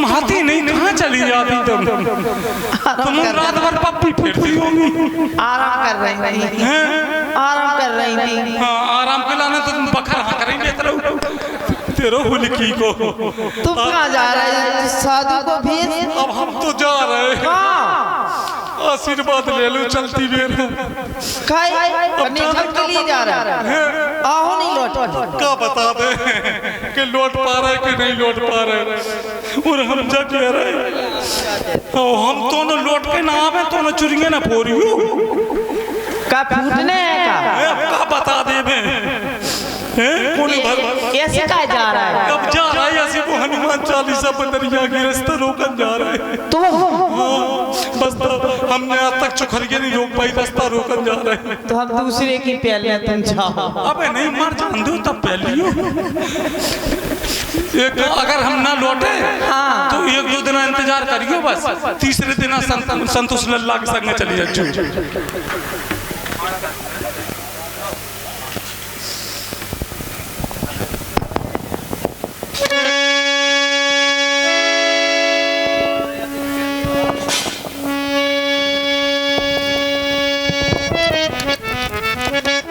आती नहीं, कहाँ चली जाती तुम रात भर पप्पी फेरती होंगी। आराम कर रही थी, आराम कर रही थी। हाँ, आराम के लाना तो तुम बखर हाँ करेंगे तेरो हुलकी को। तुम कहाँ जा रहे हो? साधु को भेज। अब हम तो जा रहे हैं। आशीर्वाद ले लो चलती बेर के लिए जा रहा है। आओ नहीं लौट क्या बता दे कि लौट पा रहे कि नहीं लौट पा रहे। और हम जा कह रहे हम तो न लौट के ना आवे तो न चुरिए ना फोरियो का फूटने का बता दे मैं ऐसे का जा रहा है। कब जा रहा है ऐसे वो हनुमान चालीसा बदरिया की रास्ता रोकन जा रहा है। तो बस तो हमने आज तक चुखरिया नहीं रोक पाई, रास्ता रोकन जा रहे हैं। तो हम दूसरे की पहले तुम जाओ। अबे नहीं मर जान दो तब पहली एक अगर हम ना लौटे तो एक दो दिन इंतजार करियो, बस तीसरे दिन संतोष लल्ला के संग चली जाओ।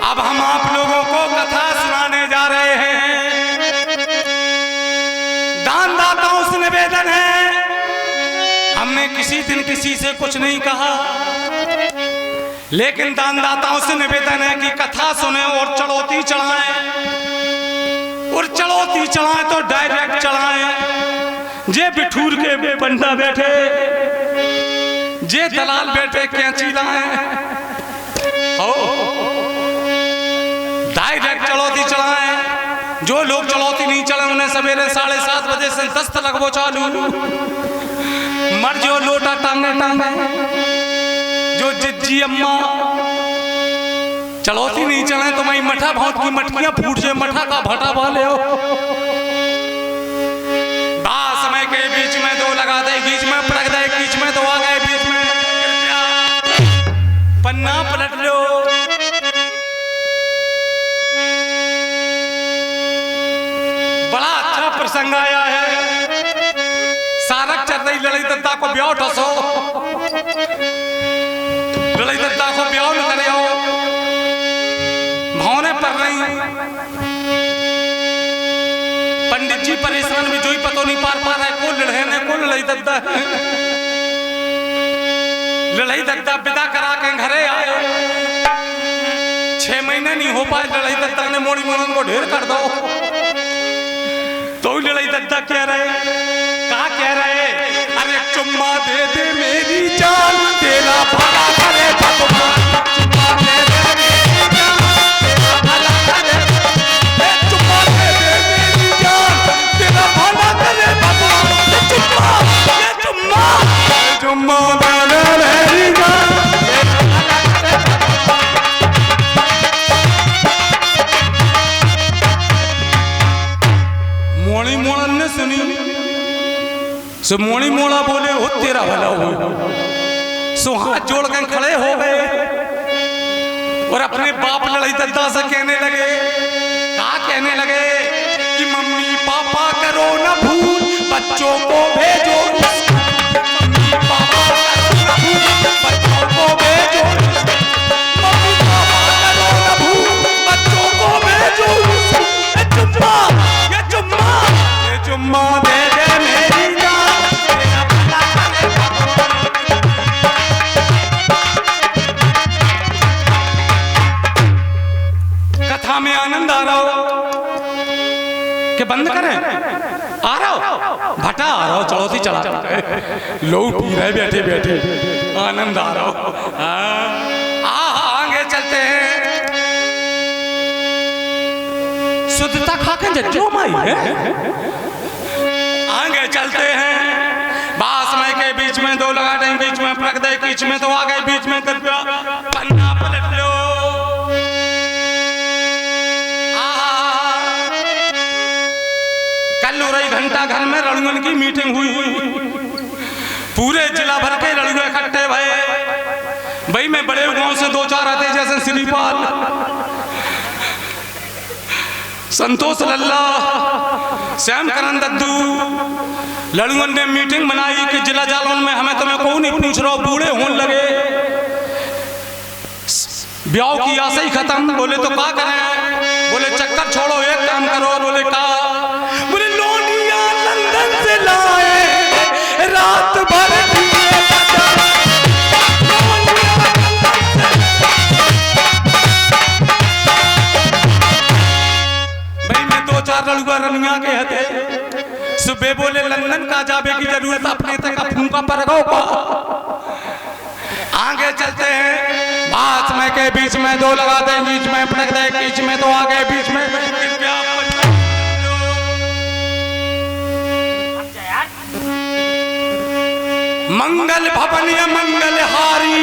अब हम आप लोगों को कथा सुनाने जा रहे हैं। दान दाताओं से निवेदन है, हमने किसी दिन किसी से कुछ नहीं कहा, लेकिन दान दाताओं से निवेदन है कि कथा सुने और चढ़ौती चढ़ाएं, और चढ़ौती चढ़ाएं तो डायरेक्ट चढ़ाएं। जे बिठूर के बंदा बैठे, जे दलाल बैठे कैंची लाएं, डायरेक्ट चढ़ौती चढ़ाएं। जो लोग चढ़ौती नहीं चढ़े उन्हें सवेरे 7:30 बजे से दस्त लगवो चालू। मर जो लोटा टांगे टांगे, जो जिज्जी अम्मा चढ़ौती नहीं चढ़े तो मैं मठा भात की मटकियां फूट जाए, मठा का भटा वाले हो। समय के बीच में दो लगा दे, बीच में पटक दे, बीच में दो आ गए, बीच में कृपया पन्ना पलट लो। बड़ा अच्छा प्रसंग आया है। सारक चल रही लड़ाई दत्ता को ब्याह ठसो, लड़ाई दत्ता को ब्याह न करे हो, भावने पड़ रही। पंडित जी परेशान भी जो ही पतो नहीं पार पा रहा है, को लड़े ने को लड़ाई दत्ता है। लड़ाई दत्ता विदा करा के घरे आए, 6 महीने नहीं हो पाए, लड़ाई दत्ता ने मोड़ी मोहन को ढेर कर दो। तो लड़ाई दत्ता कह रहे, कहा कह रहे, अरे चुम्मा दे दे मेरी जान, तेरा भला करे भगवान, चुम्मा दे दे मेरी जान, तेरा भला करे, चुम्मा दे दे मेरी जान, तेरा भला करे भगवान, चुम्मा चुम्मा चुम्मा दे दे मेरी जान। मोड़ी मोड़न ने सुनी, सो मोड़ी मोड़ा बोले हो तेरा भला हो, सो हाथ जोड़ कर खड़े हो गए और अपने बाप लड़ाई दद्दा से कहने लगे, क्या कहने लगे कि मम्मी पापा करो न भूल, बच्चों को भेजो, मम्मी पापा करो न भूल, बच्चों को भेजो, मम्मी पापा करो न भूल, बच्चों को भेजो। चुम्मा ये चुम्मा, ये चुम्मा दे दे मेरी जान, तेरा भला करे भगवान। कथा में आनंद आ रहा हो कि बंद करें? आ रहा हो भटा, आ रहा हो, चढ़ौती चढ़ा लोग पी रहे बैठे बैठे, आनंद आ रहा हो। आगे चलते हैं। शुद्धता खा के जज्जो माई है। आगे चलते हैं। बासमय के बीच में दो लगा दें, बीच में पटक दे, बीच में तो आ गए, बीच में कृपया पन्ना पलट लो। कल रही घंटा घर में रणगन की मीटिंग हुई, पूरे जिला भर के लड़के इकट्ठे भये। भाई मैं बड़े गांव से 2-4 आते, जैसे श्रीपाल, संतोष लल्ला, श्याम करण दद्दू लड़ुअन ने मीटिंग बनाई कि जिला जालौन में हमें तुम्हें को नहीं पूछ रहा, बूढ़े होने लगे, ब्याह की आशा ही खत्म। बोले तो क्या करें? बोले चक्कर छोड़ो, एक काम करो। बोले का? बोले लोनिया लंदन से लाए, रात भर भाई मैं 2-4 लड़ुआ रनिया के हते सुबह बोले लंदन का जाबे की जरूरत, अपने तक फूका पर का आगे चलते हैं। बात में के बीच में दो लगा दे, बीच में पटक दे, बीच में तो आगे बीच में मंगल भवन या मंगल हारी,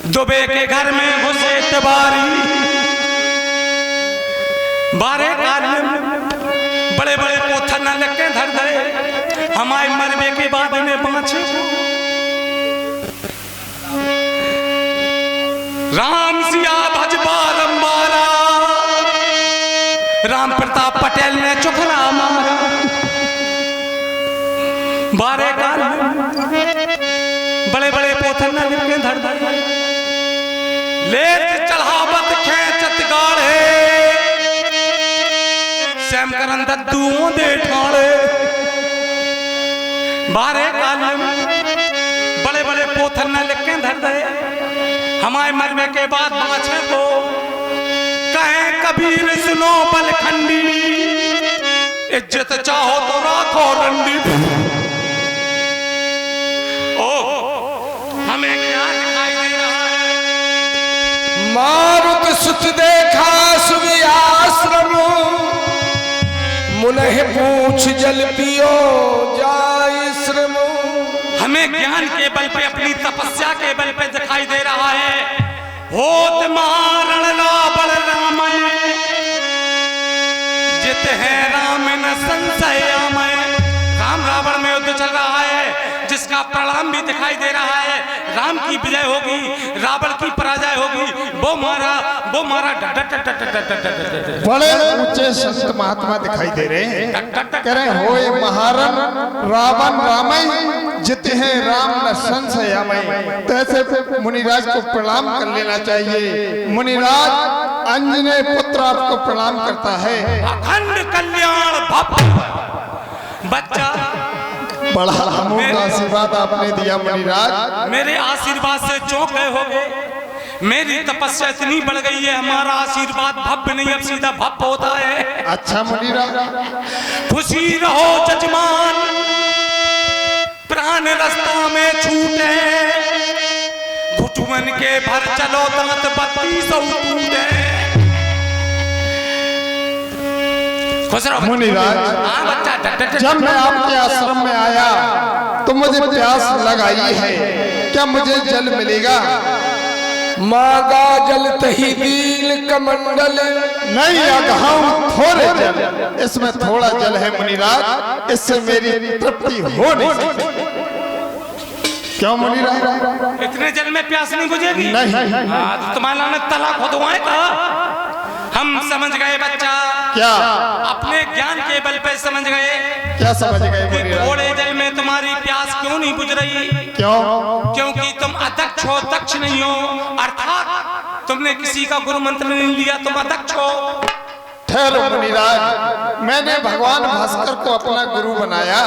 दुबे के घर में घुसे तबारी। बारे बड़े बड़े पोथर न लग के धर दे, हमारे मरबे के बाद में 5 राम सिया भज बारंबारा, राम प्रताप पटेल ने चुकरा मारा। बारे काल बड़े बड़े पोथर न लिख के धर दे, लेत चढ़ावत खेचत गाढ़े, श्याम करण दद्दू दे ठाड़े। बारे काल बड़े बड़े पोथर न लिख के धर दे, हमारे मरने के बाद 5 को कहे कबीर सुनो बलखंडी, इज्जत चाहो तो राखो रंडी। ओ हमें क्या दिखाई दे रहा है? मारुत सुत देखा सुबह आश्रम, मुनह पूछ जल पियो जाय श्रम। हमें ज्ञान के बल पे, अपनी तपस्या के बल पे दिखाई दे रहा है। होत मारण ला बल रामय, जित है राम न संशय आमय। राम रावण में युद्ध चल रहा है, जिसका परिणाम भी दिखाई दे रहा है। राम की विजय होगी, रावण की पराजय होगी। वो मारा बड़े ऊंचे संत महात्मा दिखाई दे रहे हैं, कह रहे होए महारण रावण रामय, जित है राम न संशयामय। तो ऐसे मुनिराज को प्रणाम कर लेना चाहिए। मुनिराज अंजने पुत्र आपको प्रणाम करता है। अखंड कल्याण भव बच्चा, बड़ा अमोघ आशीर्वाद आपने दिया मुनिराज। मेरे आशीर्वाद से चौंक गए होगे। मेरी तपस्या इतनी बढ़ गई है, हमारा आशीर्वाद भव्य नहीं अब सीधा भव्य होता है। अच्छा मुनिराज, खुशी रहो जजमान, प्राण रास्ता में छूटे, घुटुमन के भर चलो दांत 32 टूटे। मुनिराज, जब मैं आपके आश्रम में आया तो मुझे प्यास लगाई है, क्या मुझे जल मिलेगा? मागा जल तही दील कमंडल, नहीं अघाऊं थोड़े जल, इसमें थोड़ा जल है मुनिराज, इससे मेरी तृप्ति हो नहीं सकती। क्यों मुनिराज? इतने जल में प्यास नहीं बुझेगी? नहीं। तो तुम्हारा ने तला खुदवाए कहा। हम समझ गए बच्चा। क्या? अपने ज्ञान के बल पे समझ गए। क्या समझ गए मुनिराज? थोड़े जल में तुम्हारी प्यास क्यों नहीं बुझ रही? क्यों? क्योंकि तुम अदक्ष हो, दक्ष नहीं हो। अर्थात तुमने किसी का गुरु मंत्र नहीं लिया, तुम अदक्ष हो। ठहरो मुनिराज, मैंने भगवान भास्कर को अपना गुरु बनाया।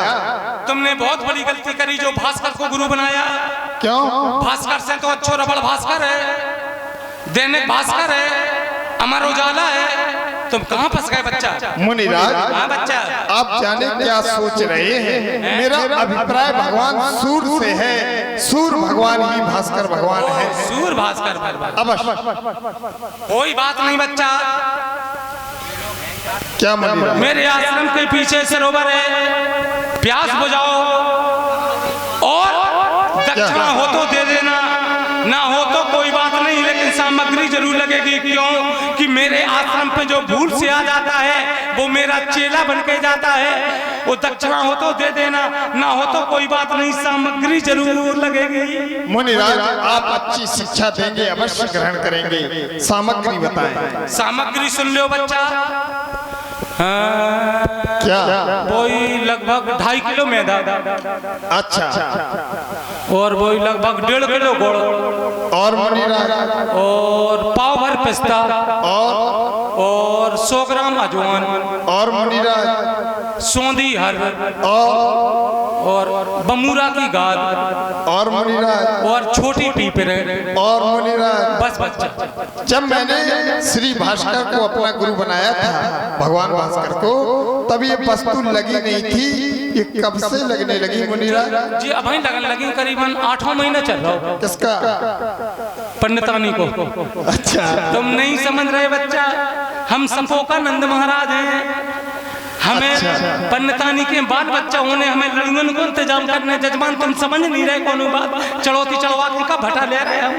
तुमने बहुत बड़ी गलती करी जो भास्कर को गुरु बनाया। क्यों? भास्कर से तो अच्छो रबड़ भास्कर है, दैनिक भास्कर है, अमर उजाला है। तुम कहाँ फंस गए बच्चा? मुनिराज, हाँ बच्चा, आप जाने क्या सोच रहे हैं? मेरा अभिप्राय भगवान सूर्य से है। सूर्य भगवान ही भास्कर भगवान है। सूर्य भास्कर अवश्य। कोई बात नहीं बच्चा। क्या मुनिराज? मेरे आश्रम के पीछे सरोवर है, प्यास बुझाओ और दक्षिणा हो तो दे देना, ना हो तो कोई बात नहीं, लेकिन सामग्री जरूर लगेगी। क्यों कि मेरे आश्रम पे जो भूल से आ जाता है वो मेरा चेला बन के जाता है। वो दक्षिणा हो तो दे देना, ना हो तो कोई बात नहीं, सामग्री जरूर लगेगी। मुनिराज, आप अच्छी शिक्षा देंगे, अवश्य ग्रहण करेंगे। सामग्री बताएं। सामग्री सुन लो बच्चा। हाँ, क्या? वही लगभग 2.5 किलो मैदा अच्छा। और वही लगभग 1.5 किलो गुड़ और मुनीराज? और पाव भर पिस्ता और 100 ग्राम अजवाइन और मुनीराज? सौंधी हर और बमूरा की गाद और मुनीराज? और छोटी पीपरे और मुनीराज? बस बच्चा। जब मैंने श्री भास्कर को अपना गुरु बनाया था, भगवान भास्कर को, तब ये वस्तु लगी नहीं थी। ये कब से लगने लगी मुनीराज? जी अभी लगन लगी, करीबन 8वां महीना चल रहा हो। किसका? पंडितानी को। अच्छा। तुम नहीं समझ रहे बच्चा, हम संपोकानंद महाराज हैं। हमें पंडितानी के बाद बच्चा होने, हमें लड़ुअन को इंतजाम करने। जजमान तुम समझ नहीं रहे कौन बात, चढ़ौती चढ़वा का भटा ले रहे हम।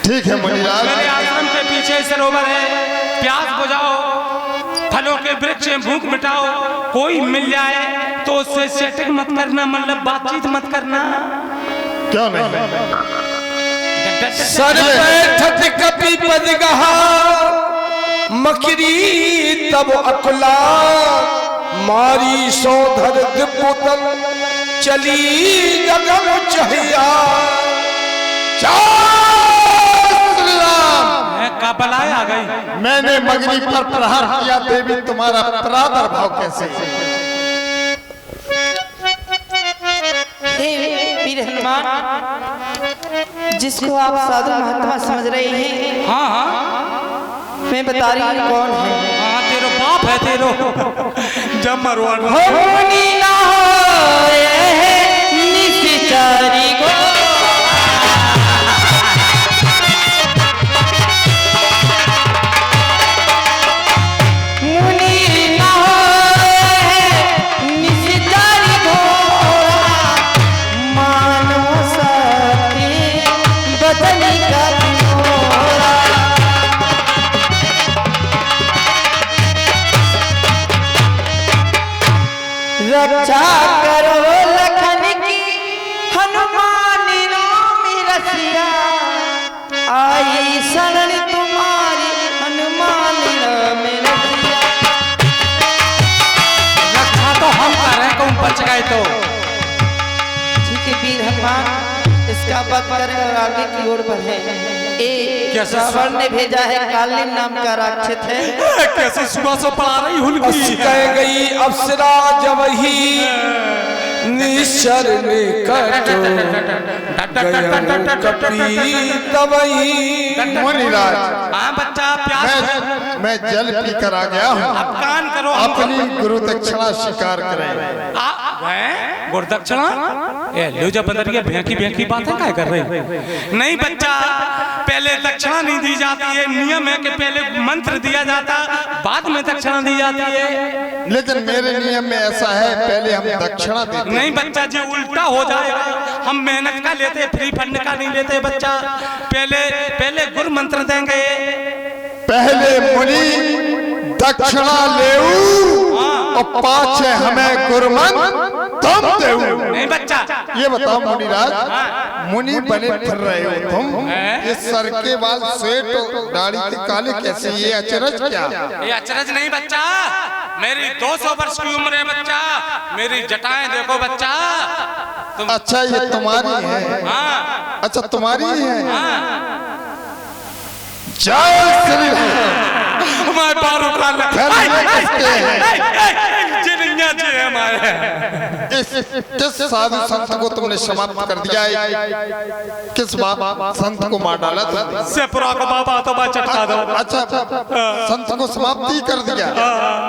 ठीक है मुनीराज। मेरे आश्रम के पीछे सरोवर है, प्यास बुझाओ, फलों के वृक्ष भूख मिटाओ। कोई मिल जाए तो उससे सेटिंग मत करना, मतलब बातचीत मत करना। क्यों नहीं? सर बैठत कपि पद गहा, मकरी तब अकुला, मारी सौधर दिपुतन, चली गगन चहिया। का बलाय आ गई। मैंने मगरी पर प्रहार किया, देवी तुम्हारा प्रादुर्भाव कैसे? वीर हनुमान, जिसको आप साधु महात्मा समझ रहे हैं, हाँ हाँ मैं बता रही हूँ कौन है। हाँ तेरो बाप है तेरो। जब मरवान होनी ना होए निश्चारी को, रक्षा करो लखन की हनुमान राम रसिया, आई शरण तुम्हारी हनुमान राम रसिया। रखा तो हम कर रहे, कौन बच गए तो। ठीक है वीर हनुमान, इसका वध करें और आगे की ओर बढ़े। रावण ने भेजा है, कालिन नाम का राक्षस है। कैसे सुबह से पढ़ा रही हुलकी। कह गई अप्सरा जब ही निश्चर ने कटो, कपि तब ही। मुनीराज, हाँ बच्चा प्यास मैं जल पी कर आ गया हूँ। अब कान करो, अपनी गुरु दक्षिणा स्वीकार करें। गुरु दक्षिणा लो जब बदरिया भेंकी भेंकी बातें क्या कर रहे? नहीं बच्चा, पहले दक्षिणा नहीं दी जाती है। नियम है कि पहले मंत्र दिया जाता, बाद में दक्षिणा दी जाती है। लेकिन मेरे नियम में ऐसा है, पहले हम दक्षिणा देते। नहीं बच्चा जी, उल्टा हो जाएगा। हम मेहनत का लेते, फ्री फंड का नहीं लेते बच्चा। पहले गुरु मंत्र देंगे। पहले मुनि दक्षिणा लेऊ और पाछे हमें गुरुमंत्र तुम देऊ। नहीं बच्चा, ये बताओ मुनिराज, मुनि बने फिर रहे हो तुम, ये सर के बाल स्वेट दाढ़ी के काले कैसे? ये अचरज क्या? ये अचरज नहीं बच्चा, मेरी 200 वर्ष की उम्र है बच्चा। मेरी जटाएं देखो बच्चा। तुम अच्छा ये तुम्हारी है? हाँ। अच्छा तुम्हारी है। हाँ। जय श्री राम। हमारे बारों का किस साधु संत को तुमने समाप्त कर दिया है? किस संत को मार डाला था? सेपुरा का बाबा तो चटका दो। अच्छा, संत को समाप्ति कर दिया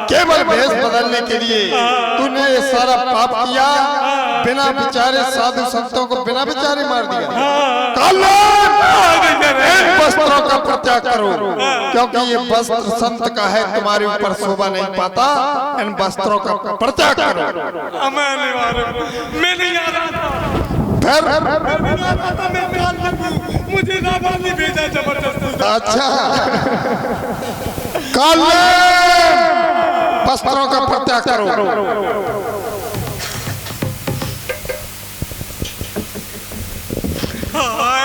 केवल भेष बदलने के लिए। तूने ये सारा पाप किया, बिना विचारे साधु संतों को बिना विचारे मार दिया। इन वस्त्रों का परित्याग करो, क्योंकि ये वस्त्र संत का है, तुम्हारे ऊपर शोभा नहीं पाता। इन वस्त्रों का परित्याग करो। मैं नहीं आ रहा था, मुझे रावण ने भेजा जबरदस्ती। अच्छा, काले वस्त्रों का परित्याग करो। हाय